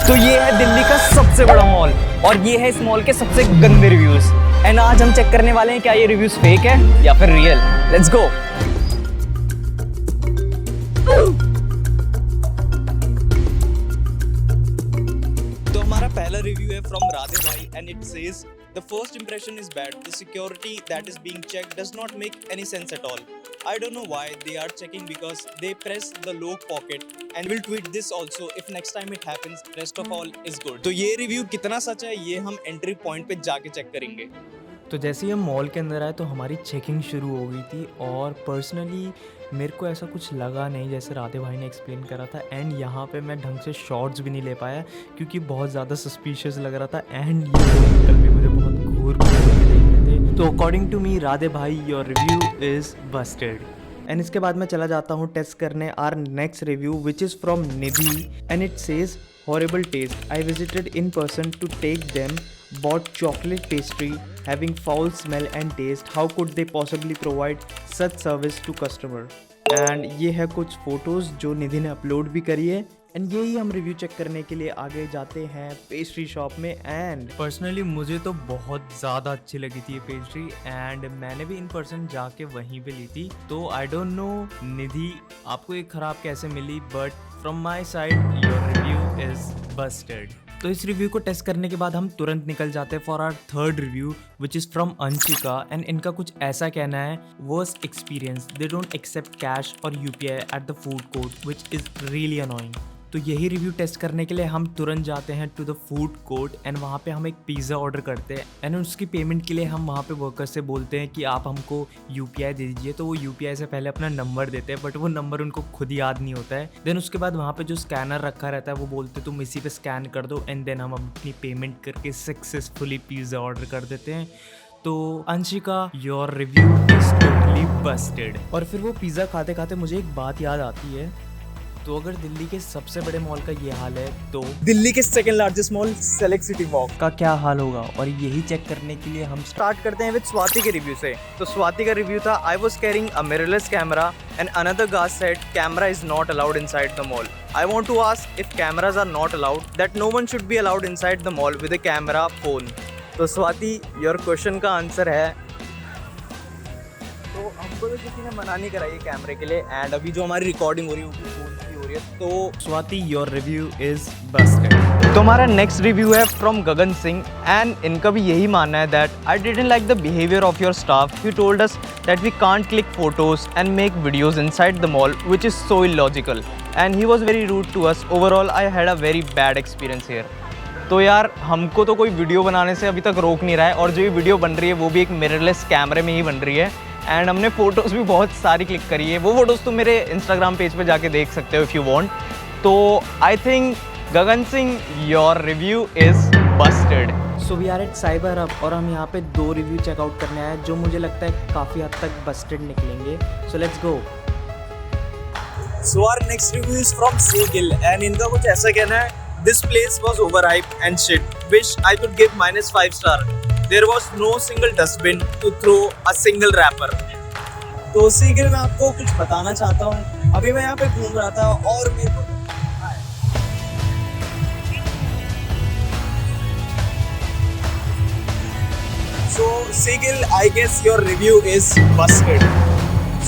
तो ये है दिल्ली का सबसे बड़ा मॉल और ये है इस मॉल के सबसे गंदे रिव्यूज। एंड आज हम चेक करने वाले हैं क्या ये रिव्यूज फेक है या फिर रियल। Let's go. तो हमारा पहला रिव्यू है फ्रॉम राधे भाई and it says the first impression is bad. The security that is being checked does not make any sense at all. I don't know why they are checking because they press the lock pocket and will tweet this also if next time it happens. Rest of all is good. तो ये review कितना सच है ये हम entry point पे जाके check करेंगे। तो जैसे ही हम मॉल के अंदर आए तो हमारी चेकिंग शुरू हो गई थी और पर्सनली मेरे को ऐसा कुछ लगा नहीं जैसे राधे भाई ने एक्सप्लेन करा था। एंड यहाँ पे मैं ढंग से शॉर्ट्स भी नहीं ले पाया क्योंकि बहुत ज़्यादा सस्पिशियस लग रहा था। एंड ये अंकल भी मुझे बहुत घूर घूर के देख रहे थे। तो अकॉर्डिंग टू मी राधे भाई your review is busted. And इसके बाद मैं चला जाता हूँ टेस्ट करने our next review which is from Nidhi and it says horrible taste. I visited in person to take them, bought chocolate pastry, having foul smell and taste. How could they possibly provide such service to customer? And ये है कुछ photos जो निधि ने upload भी करी है। And यही हम रिव्यू चेक करने के लिए आगे जाते हैं पेस्ट्री शॉप में। एंड पर्सनली मुझे तो बहुत ज़्यादा अच्छी लगी थी ये पेस्ट्री एंड मैंने भी इन पर्सन जाके वहीं पे ली थी। तो आई डोंट नो निधि आपको ये ख़राब कैसे मिली, but from my side your review is busted. तो इस रिव्यू को टेस्ट करने के बाद हम तुरंत निकल जाते हैं for our third review which is from Anshika. And इनका कुछ ऐसा कहना है worst experience, they don't accept cash और UPI at the food court which is really annoying. तो यही रिव्यू टेस्ट करने के लिए हम तुरंत जाते हैं to the food court and वहाँ पे हम एक पिज़्ज़ा ऑर्डर करते हैं। एंड उसकी पेमेंट के लिए हम वहाँ पे वर्कर से बोलते हैं कि आप हमको UPI दे दीजिए। तो वो UPI से पहले अपना नंबर देते हैं बट वो नंबर उनको खुद याद नहीं होता है। देन उसके बाद वहाँ पे जो स्कैनर रखा रहता है वो बोलते तुम इसी पे स्कैन कर दो एंड देन हम अपनी पेमेंट करके सक्सेसफुली पिज़्ज़ा ऑर्डर कर देते हैं। तो Anshika your review is totally Busted. और फिर वो पिज़्ज़ा खाते खाते मुझे एक बात याद आती है। तो अगर दिल्ली के सबसे बड़े मॉल का ये हाल है तो दिल्ली के second largest mall select city walk का क्या हाल होगा। और यही चेक करने के लिए हम स्टार्ट करते हैं विद स्वाति के रिव्यू से। तो स्वाति का रिव्यू था I was carrying a mirrorless camera and another guard said camera is not allowed inside the mall. I want to ask if cameras are not allowed that no one should be allowed inside the mall with a camera phone. तो Swati your question का answer है तो हमको तो किसी ने मना नहीं कराई कैमरे के लिए एंड अभी जो हमारी रिकॉर्डिंग हो रही है वो फोन की हो रही है। तो Swati your review is busted. तो हमारा नेक्स्ट रिव्यू है फ्रॉम गगन सिंह एंड इनका भी यही मानना है that I didn't like the behaviour of your staff. You told us that we can't click photos and make videos inside the mall which is so illogical and he was very rude to us. Overall I had a very bad experience here. तो यार हमको तो कोई video बनाने से अभी तक रोक नहीं रहा है और जो ये वीडियो बन रही है वो भी एक मिररलेस कैमरे में ही बन रही है एंड हमने फ़ोटोज़ भी बहुत सारी क्लिक करी है। वो फ़ोटोज़ तुम मेरे इंस्टाग्राम पेज पे जाके देख सकते हो इफ़ यू वांट। तो I think Gagan Singh your review is busted. So we are at cyber hub और हम यहाँ पे 2 रिव्यू चेकआउट करने आए जो मुझे लगता है काफ़ी हद तक बस्टेड निकलेंगे। So let's go. So our next review is from सीगिल एंड इनका कुछ ऐसा कहना है this place was overhyped and shit wish I could give -5 star. There was no single dustbin to throw a single wrapper. तो सीगिल मैं आपको कुछ बताना चाहता हूँ। अभी मैं यहाँ पे घूम रहा था और मेरे को So Sigil, I guess your review is busted.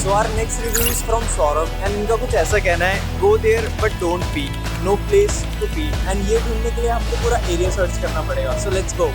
So our next review is from Saurabh and इनका कुछ ऐसा कहना है go there but don't pee, no place to pee and ये ढूंढने के लिए आपको पूरा एरिया सर्च करना पड़ेगा। So let's go.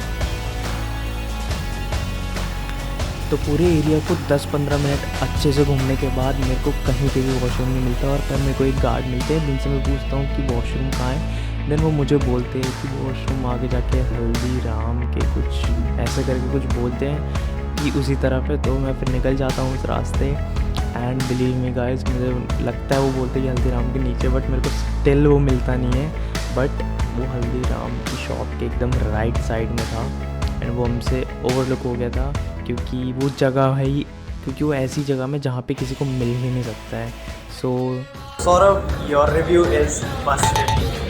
तो पूरे एरिया को 10-15 मिनट अच्छे से घूमने के बाद मेरे को कहीं पे भी वॉशरूम नहीं मिलता और तब मेरे को एक गार्ड मिलते हैं जिनसे मैं पूछता हूँ कि वॉशरूम कहाँ है। देन वो मुझे बोलते हैं कि वॉशरूम आगे जाके हल्दीराम के कुछ ऐसे करके कुछ बोलते हैं कि उसी तरफ है। तो मैं फिर निकल जाता हूँ उस रास्ते एंड बिलीव मी गाइस मुझे लगता है वो बोलते हैं कि हल्दीराम के नीचे, बट मेरे को स्टिल वो मिलता नहीं है। बट वो हल्दीराम की शॉप के एकदम राइट साइड में था एंड वो हमसे ओवरलुक हो गया था क्योंकि वो जगह है ही क्योंकि वो ऐसी जगह में जहाँ पे किसी को मिल ही नहीं सकता है। सो Saurabh, your review is busted.